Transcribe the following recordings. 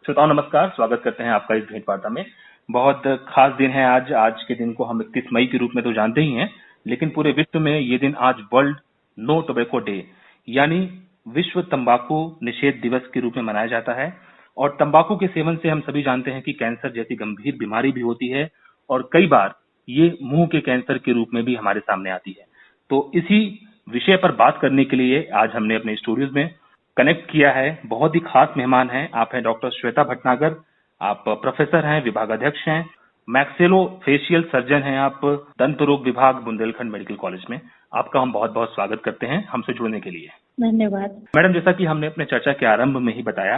श्रोताओं नमस्कार, स्वागत करते हैं आपका इस भेंट वार्ता में। बहुत खास दिन है आज के दिन को हम 31 मई के रूप में तो जानते ही हैं, लेकिन पूरे विश्व में ये दिन आज वर्ल्ड नो टोबैको डे यानी विश्व तंबाकू निषेध दिवस के रूप में मनाया जाता है। और तंबाकू के सेवन से हम सभी जानते हैं कि कैंसर जैसी गंभीर बीमारी भी होती है और कई बार ये मुंह के कैंसर के रूप में भी हमारे सामने आती है। तो इसी विषय पर बात करने के लिए आज हमने अपने स्टूडियोज में कनेक्ट किया है। बहुत ही खास मेहमान हैं। आप हैं डॉक्टर श्वेता भटनागर, आप प्रोफेसर हैं, विभागाध्यक्ष हैं, मैक्सिलोफेशियल सर्जन हैं आप, दंत रोग विभाग बुंदेलखंड मेडिकल कॉलेज में। आपका हम बहुत बहुत स्वागत करते हैं हमसे जुड़ने के लिए। धन्यवाद मैडम, जैसा कि हमने अपने चर्चा के आरंभ में ही बताया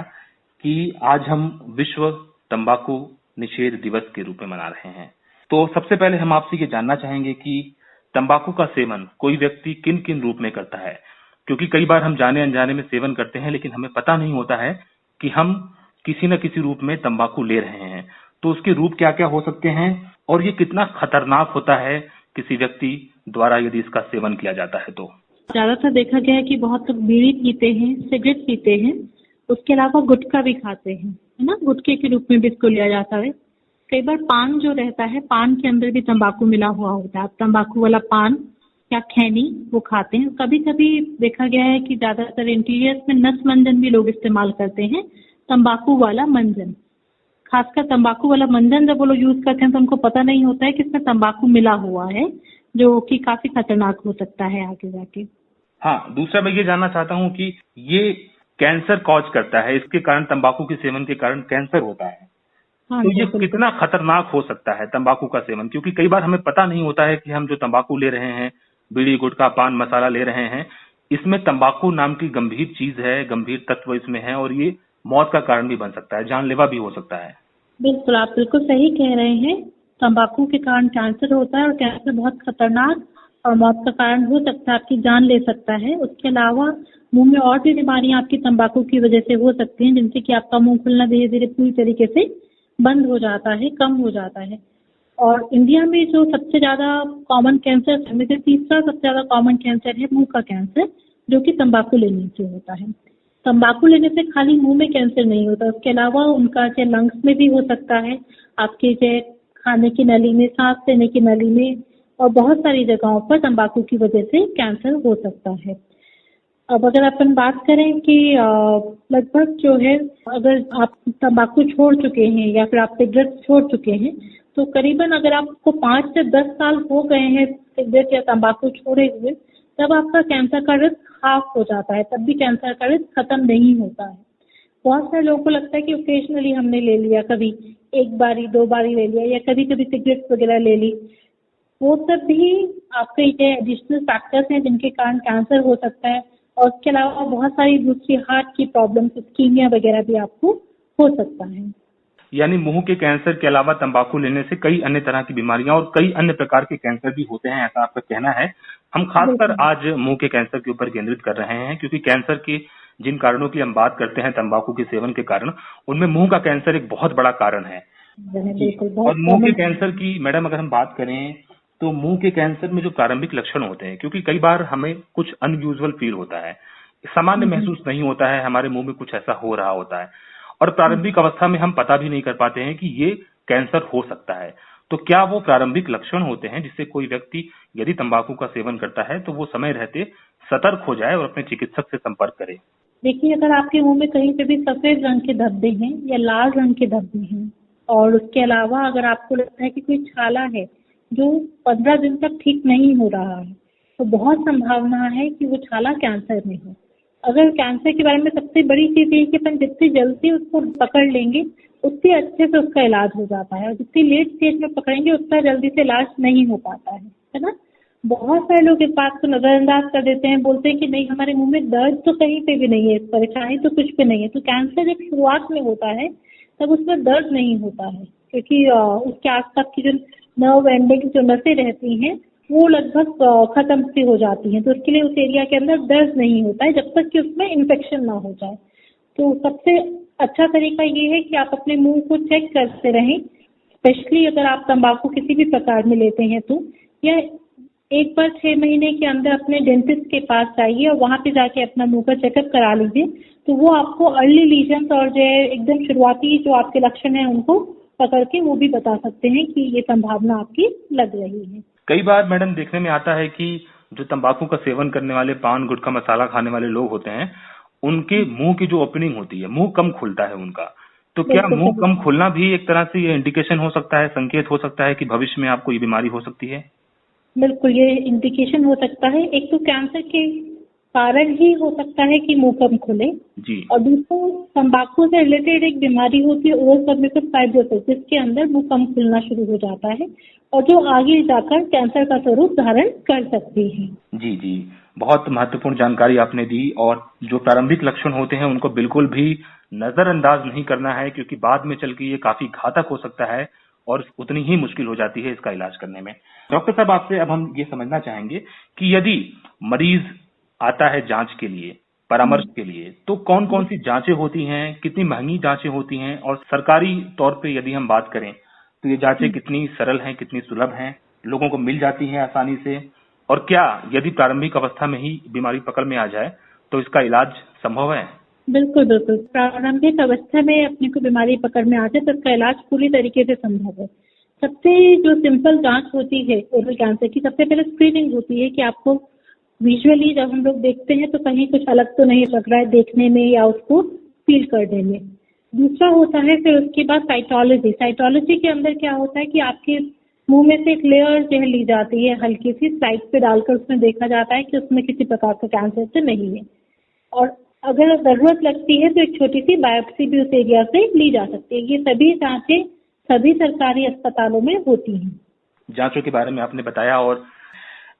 कि आज हम विश्व तंबाकू निषेध दिवस के रूप में मना रहे हैं, तो सबसे पहले हम आपसे ये जानना चाहेंगे कि तंबाकू का सेवन कोई व्यक्ति किन किन रूप में करता है, क्योंकि कई बार हम जाने अनजाने में सेवन करते हैं लेकिन हमें पता नहीं होता है कि हम किसी न किसी रूप में तंबाकू ले रहे हैं। तो उसके रूप क्या क्या हो सकते हैं और ये कितना खतरनाक होता है किसी व्यक्ति द्वारा यदि इसका सेवन किया जाता है तो? ज्यादातर देखा गया है कि बहुत लोग बीड़ी पीते हैं, सिगरेट पीते हैं, उसके अलावा गुटखा भी खाते हैं, है ना। गुटखे के रूप में भी इसको लिया जाता है। कई बार पान जो रहता है, पान के अंदर भी तंबाकू मिला हुआ होता है। आप तंबाकू वाला पान या खैनी वो खाते हैं। कभी कभी देखा गया है कि ज्यादातर इंटीरियर्स में नस मंजन भी लोग इस्तेमाल करते हैं, तंबाकू वाला मंजन। खासकर तंबाकू वाला मंजन जब वो लोग यूज करते हैं तो उनको पता नहीं होता है कि इसमें तंबाकू मिला हुआ है, जो कि काफी खतरनाक हो सकता है आगे जाके। हाँ, दूसरा मैं ये जानना चाहता हूँ कि ये कैंसर कॉज करता है, इसके कारण तंबाकू के सेवन के कारण कैंसर होता है। हाँ, तो ये कितना खतरनाक हो सकता है तंबाकू का सेवन, क्योंकि कई बार हमें पता नहीं होता है कि हम जो तंबाकू ले रहे हैं, बीड़ी गुटखा पान मसाला ले रहे हैं, इसमें तंबाकू नाम की गंभीर चीज है, गंभीर तत्व इसमें है और ये मौत का कारण भी बन सकता है, जानलेवा भी हो सकता है। बिल्कुल, आप बिल्कुल सही कह रहे हैं। तंबाकू के कारण कैंसर होता है और कैंसर बहुत खतरनाक और मौत का कारण हो सकता है, आपकी जान ले सकता है। उसके अलावा मुंह में और भी बीमारियां आपकी तंबाकू की वजह से हो सकती हैं, जिनसे कि आपका मुंह खुलना धीरे धीरे पूरी तरीके से बंद हो जाता है, कम हो जाता है। और इंडिया में जो सबसे ज्यादा कॉमन कैंसर, में से तीसरा सबसे ज्यादा कॉमन कैंसर है मुंह का कैंसर, जो कि तंबाकू लेने से होता है। तंबाकू लेने से खाली मुंह में कैंसर नहीं होता, उसके अलावा उनका चाहे लंग्स में भी हो सकता है, आपके चाहे खाने की नली में, सांस लेने की नली में, और बहुत सारी जगहों पर तंबाकू की वजह से कैंसर हो सकता है। अब अगर अपन बात करें कि लगभग जो है, अगर आप तंबाकू छोड़ चुके हैं या फिर आप सिगरेट छोड़ चुके हैं, तो करीबन अगर आपको 5 से 10 साल हो गए हैं सिगरेट या तंबाकू छोड़े हुए, तब आपका कैंसर का रिस्क हाफ हो जाता है, तब भी कैंसर का रिस्क खत्म नहीं होता है। बहुत सारे लोगों को लगता है कि ओकेजनली हमने ले लिया, कभी एक बारी 2 बारी ले लिया या कभी कभी सिगरेट वगैरह ले ली, वो सब भी आपके ये एडिशनल फैक्टर्स हैं जिनके कारण कैंसर हो सकता है। और उसके अलावा बहुत सारी दूसरी हार्ट की प्रॉब्लम्स, इस्कीमिया वगैरह भी आपको हो सकता है। यानी मुंह के कैंसर के अलावा तंबाकू लेने से कई अन्य तरह की बीमारियां और कई अन्य प्रकार के कैंसर भी होते हैं, ऐसा आपका कहना है। हम खासकर आज मुंह के कैंसर के ऊपर केंद्रित कर रहे हैं, क्योंकि कैंसर के जिन कारणों की हम बात करते हैं तंबाकू के सेवन के कारण, उनमें मुंह का कैंसर एक बहुत बड़ा कारण है। और मुंह के कैंसर की मैडम अगर हम बात करें तो मुंह के कैंसर में जो प्रारंभिक लक्षण होते हैं, क्योंकि कई बार हमें कुछ अनयूजुअल फील होता है, सामान्य महसूस नहीं होता है, हमारे मुंह में कुछ ऐसा हो रहा होता है और प्रारंभिक अवस्था में हम पता भी नहीं कर पाते हैं कि ये कैंसर हो सकता है। तो क्या वो प्रारंभिक लक्षण होते हैं जिससे कोई व्यक्ति यदि तंबाकू का सेवन करता है तो वो समय रहते सतर्क हो जाए और अपने चिकित्सक से संपर्क करे? देखिए, अगर आपके मुंह में कहीं पे भी सफेद रंग के धब्बे हैं या लाल रंग के धब्बे हैं, और उसके अलावा अगर आपको लगता है कि कोई छाला है जो 15 दिन तक ठीक नहीं हो रहा है, तो बहुत संभावना है कि वो छाला कैंसर में हो। अगर कैंसर के बारे में सबसे बड़ी चीज ये कि अपन जितनी जल्दी उसको पकड़ लेंगे उतनी अच्छे से उसका इलाज हो जाता है, और जितनी लेट स्टेज में पकड़ेंगे उतना जल्दी से इलाज नहीं हो पाता है ना। बहुत सारे लोग इस बात को नजरअंदाज कर देते हैं, बोलते हैं कि नहीं, हमारे मुंह में दर्द तो कहीं पे भी नहीं है, परेशानी तो कुछ भी नहीं है। तो कैंसर जब शुरुआत में होता है तब उसमें दर्द नहीं होता है, क्योंकि उसके आसपास की जो नर्व एंडिंग जो नसें रहती हैं वो लगभग खत्म सी हो जाती हैं, तो उसके लिए उस एरिया के अंदर दर्द नहीं होता है जब तक कि उसमें इन्फेक्शन ना हो जाए। तो सबसे अच्छा तरीका ये है कि आप अपने मुंह को चेक करते रहें, स्पेशली अगर आप तंबाकू किसी भी प्रकार में लेते हैं तो, या एक बार 6 महीने के अंदर अपने डेंटिस्ट के पास जाइए और वहाँ पे जाके अपना मुंह का चेकअप करा लीजिए। तो वो आपको अर्ली लीजन्स और जो है एकदम शुरुआती जो आपके लक्षण हैं उनको पकड़ के वो भी बता सकते हैं कि ये संभावना आपकी लग रही है। कई बार मैडम देखने में आता है कि जो तंबाकू का सेवन करने वाले, पान गुटखा मसाला खाने वाले लोग होते हैं, उनके मुंह की जो ओपनिंग होती है, मुंह कम खुलता है उनका। तो क्या बिल्कुल मुंह सही। कम खुलना भी एक तरह से ये इंडिकेशन हो सकता है, संकेत हो सकता है कि भविष्य में आपको ये बीमारी हो सकती है? बिल्कुल ये इंडिकेशन हो सकता है। एक तो कैंसर के कारण ही हो सकता है कि मुंह कम खुले, जी। और दूसरा तंबाकू से रिलेटेड एक बीमारी होती है ओरल सबम्यूसिव फाइब्रोसिस, जिसके अंदर मुंह कम खुलना शुरू हो जाता है और जो आगे जाकर कैंसर का स्वरूप धारण कर सकती है। जी जी, बहुत महत्वपूर्ण जानकारी आपने दी। और जो प्रारंभिक लक्षण होते हैं उनको बिल्कुल भी नजरअंदाज नहीं करना है, क्योंकि बाद में चल के ये काफी घातक हो सकता है और उतनी ही मुश्किल हो जाती है इसका इलाज करने में। डॉक्टर साहब, आपसे अब हम ये समझना चाहेंगे कि यदि मरीज आता है जांच के लिए, परामर्श के लिए, तो कौन कौन सी जांचें होती हैं, कितनी महंगी जांचें होती हैं, और सरकारी तौर पे यदि हम बात करें तो ये जांचें कितनी सरल हैं, कितनी सुलभ हैं, लोगों को मिल जाती हैं आसानी से, और क्या यदि प्रारंभिक अवस्था में ही बीमारी पकड़ में आ जाए तो इसका इलाज संभव है? बिल्कुल बिल्कुल, प्रारंभिक अवस्था में अपने को बीमारी पकड़ में आ जाए तो इसका इलाज पूरी तरीके से संभव है। सबसे जो सिंपल जांच होती है ओरल कैंसर की, सबसे पहले स्क्रीनिंग होती है कि आपको विजुअली जब हम लोग देखते हैं तो कहीं कुछ अलग तो नहीं लग रहा है देखने में या उसको फील करने में। दूसरा होता है फिर उसके बाद साइटोलॉजी। साइटोलॉजी के अंदर क्या होता है कि आपके मुंह में से एक लेयर जो है ली जाती है, हल्की सी स्लाइड पे डालकर उसमें देखा जाता है कि उसमें किसी प्रकार का कैंसर तो नहीं है, और अगर जरूरत लगती है तो एक छोटी सी बायोप्सी भी उस एरिया से ली जा सकती है। ये सभी जांचें सभी सरकारी अस्पतालों में होती हैं। जांचों के बारे में आपने बताया, और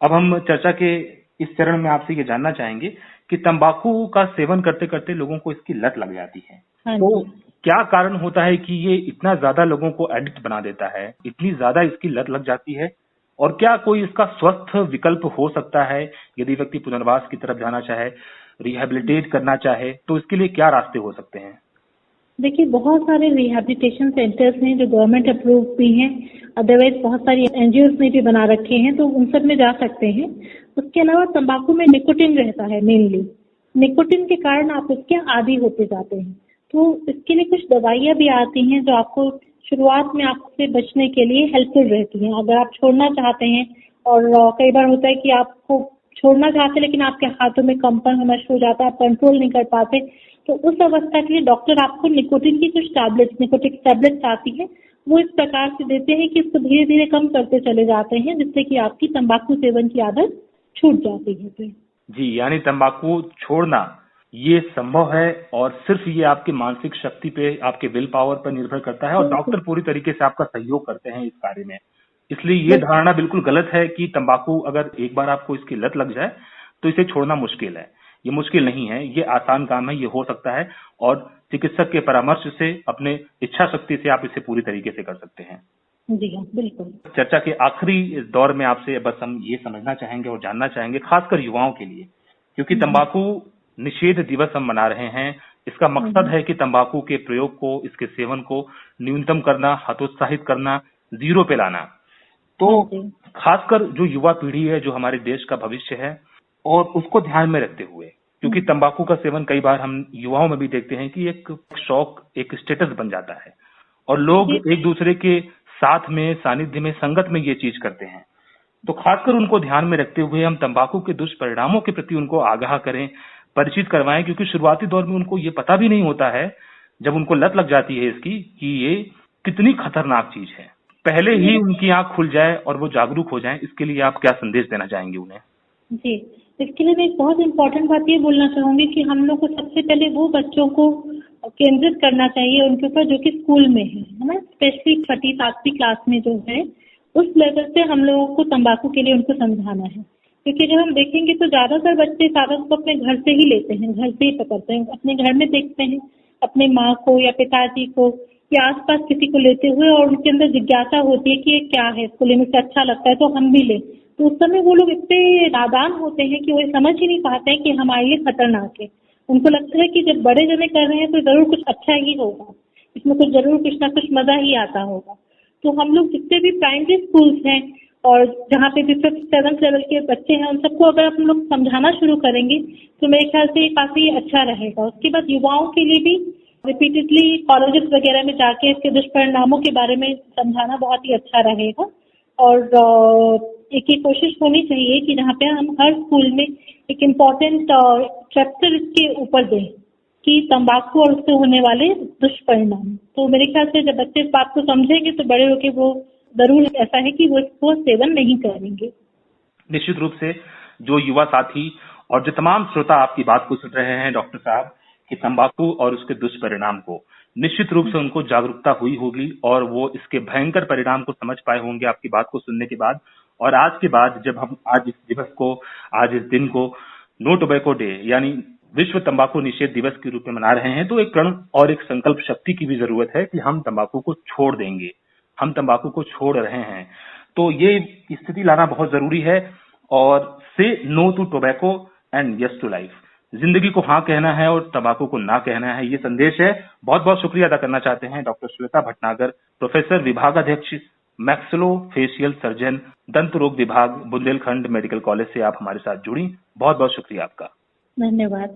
अब हम चर्चा के इस चरण में आपसे ये जानना चाहेंगे कि तंबाकू का सेवन करते करते लोगों को इसकी लत लग जाती है। हाँ तो जी। क्या कारण होता है कि ये इतना ज्यादा लोगों को एडिक्ट बना देता है, इतनी ज्यादा इसकी लत लग जाती है, और क्या कोई इसका स्वस्थ विकल्प हो सकता है यदि व्यक्ति पुनर्वास की तरफ जाना चाहे, रिहैबिलिटेट करना चाहे, तो इसके लिए क्या रास्ते हो सकते हैं? देखिए, बहुत सारे रिहैबिलिटेशन सेंटर्स हैं जो गवर्नमेंट अप्रूव भी हैं, अदरवाइज बहुत सारी एनजीओज ने भी बना रखे हैं, तो उन सब में जा सकते हैं। उसके अलावा तंबाकू में निकोटिन रहता है मेनली, निकोटिन के कारण आप उसके आदी होते जाते हैं। तो इसके लिए कुछ दवाइयाँ भी आती हैं जो आपको शुरुआत में आपसे बचने के लिए हेल्पफुल रहती हैं। अगर आप छोड़ना चाहते हैं, और कई बार होता है कि आपको छोड़ना चाहते हैं लेकिन आपके हाथों में कंपन होना शुरू हो जाता है, आप कंट्रोल नहीं कर पाते, तो उस अवस्था के लिए डॉक्टर आपको निकोटिन की कुछ टैबलेट्स, निकोटिक टैबलेट्स आती है, वो इस प्रकार से देते हैं कि इसको धीरे धीरे कम करते चले जाते हैं, जिससे कि आपकी तंबाकू सेवन की आदत छूट जाती है। तो जी, यानी तंबाकू छोड़ना ये संभव है, और सिर्फ ये आपकी मानसिक शक्ति पे, आपके विल पावर पर निर्भर करता है, और डॉक्टर पूरी तरीके से आपका सहयोग करते हैं इस कार्य में। इसलिए ये धारणा बिल्कुल गलत है कि तंबाकू अगर एक बार आपको इसकी लत लग जाए तो इसे छोड़ना मुश्किल है। ये मुश्किल नहीं है, ये आसान काम है, ये हो सकता है, और चिकित्सक के परामर्श से, अपने इच्छा शक्ति से आप इसे पूरी तरीके से कर सकते हैं। जी हाँ, बिल्कुल। चर्चा के आखिरी दौर में आपसे बस हम ये समझना चाहेंगे और जानना चाहेंगे, खासकर युवाओं के लिए, क्योंकि तंबाकू निषेध दिवस हम मना रहे हैं। इसका मकसद है कि तंबाकू के प्रयोग को, इसके सेवन को न्यूनतम करना, हतोत्साहित करना, जीरो पे लाना। तो खासकर जो युवा पीढ़ी है, जो हमारे देश का भविष्य है, और उसको ध्यान में रखते हुए, क्योंकि तंबाकू का सेवन कई बार हम युवाओं में भी देखते हैं कि एक शौक, एक स्टेटस बन जाता है, और लोग एक दूसरे के साथ में, सानिध्य में, संगत में ये चीज करते हैं। तो खासकर उनको ध्यान में रखते हुए हम तंबाकू के दुष्परिणामों के प्रति उनको आगाह करें, परिचित करवाएं, क्योंकि शुरुआती दौर में उनको ये पता भी नहीं होता है, जब उनको लत लग जाती है इसकी, कि ये कितनी खतरनाक चीज है। पहले ही उनकी आंख खुल जाए और वो जागरूक हो जाएं, इसके लिए आप क्या संदेश देना चाहेंगे उन्हें? जी, इसके लिए मैं एक बहुत इम्पोर्टेंट बात ये बोलना चाहूंगी कि हम लोग को सबसे पहले वो बच्चों को केंद्रित करना चाहिए उनके ऊपर जो कि स्कूल में है ना, स्पेशली 6ठी 7वीं क्लास में जो है, उस लेवल से हम लोगों को तंबाकू के लिए उनको समझाना है। क्योंकि जब हम देखेंगे तो ज्यादातर बच्चे कागज को अपने घर से ही लेते हैं, घर से ही पकड़ते हैं, अपने घर में देखते हैं अपने माँ को या पिताजी को या आसपास किसी को लेते हुए, और उनके अंदर जिज्ञासा होती है कि ये क्या है, इसको लेने से अच्छा लगता है तो हम भी लें। तो उस समय वो लोग इतने नादान होते हैं कि वो समझ ही नहीं पाते हैं कि हमारे लिए खतरनाक है। उनको लगता है कि जब बड़े जने कर रहे हैं तो जरूर कुछ अच्छा ही होगा, इसमें कुछ जरूर कुछ ना कुछ मजा ही आता होगा। तो हम लोग जितने भी प्राइमरी स्कूल्स हैं और जहाँ पे भी 5th-7th लेवल के बच्चे हैं उन सबको अगर हम लोग समझाना शुरू करेंगे तो मेरे ख्याल से काफी अच्छा रहेगा। उसके बाद युवाओं के लिए भी रिपीटेडली कॉलेजेस वगैरह में जाके इसके दुष्परिणामों के बारे में समझाना बहुत ही अच्छा रहेगा। और एक कोशिश होनी चाहिए कि जहाँ पे हम हर स्कूल में एक इम्पोर्टेंट चैप्टर इसके ऊपर दें कि तंबाकू और उससे होने वाले दुष्परिणाम। तो मेरे ख्याल से जब बच्चे इस बात को समझेंगे तो बड़े होके वो जरूर ऐसा है कि वो इसको सेवन नहीं करेंगे। निश्चित रूप से जो युवा साथी और जो तमाम श्रोता आपकी बात को सुन रहे हैं डॉक्टर साहब कि तंबाकू और उसके दुष्परिणाम को निश्चित रूप से उनको जागरूकता हुई होगी और वो इसके भयंकर परिणाम को समझ पाए होंगे आपकी बात को सुनने के बाद। और आज के बाद जब हम आज इस दिवस को, आज इस दिन को नो टोबैको डे यानी विश्व तंबाकू निषेध दिवस के रूप में मना रहे हैं, तो एक प्रण और एक संकल्प शक्ति की भी जरूरत है कि हम तंबाकू को छोड़ देंगे, हम तंबाकू को छोड़ रहे हैं। तो ये स्थिति लाना बहुत जरूरी है और से no to tobacco and yes to life, जिंदगी को हाँ कहना है और तंबाकू को ना कहना है, ये संदेश है। बहुत बहुत शुक्रिया अदा करना चाहते हैं डॉक्टर श्वेता भटनागर, प्रोफेसर विभागाध्यक्ष मैक्सिलोफेशियल सर्जन दंत रोग विभाग बुंदेलखंड मेडिकल कॉलेज से आप हमारे साथ जुड़ी। बहुत बहुत शुक्रिया आपका। धन्यवाद।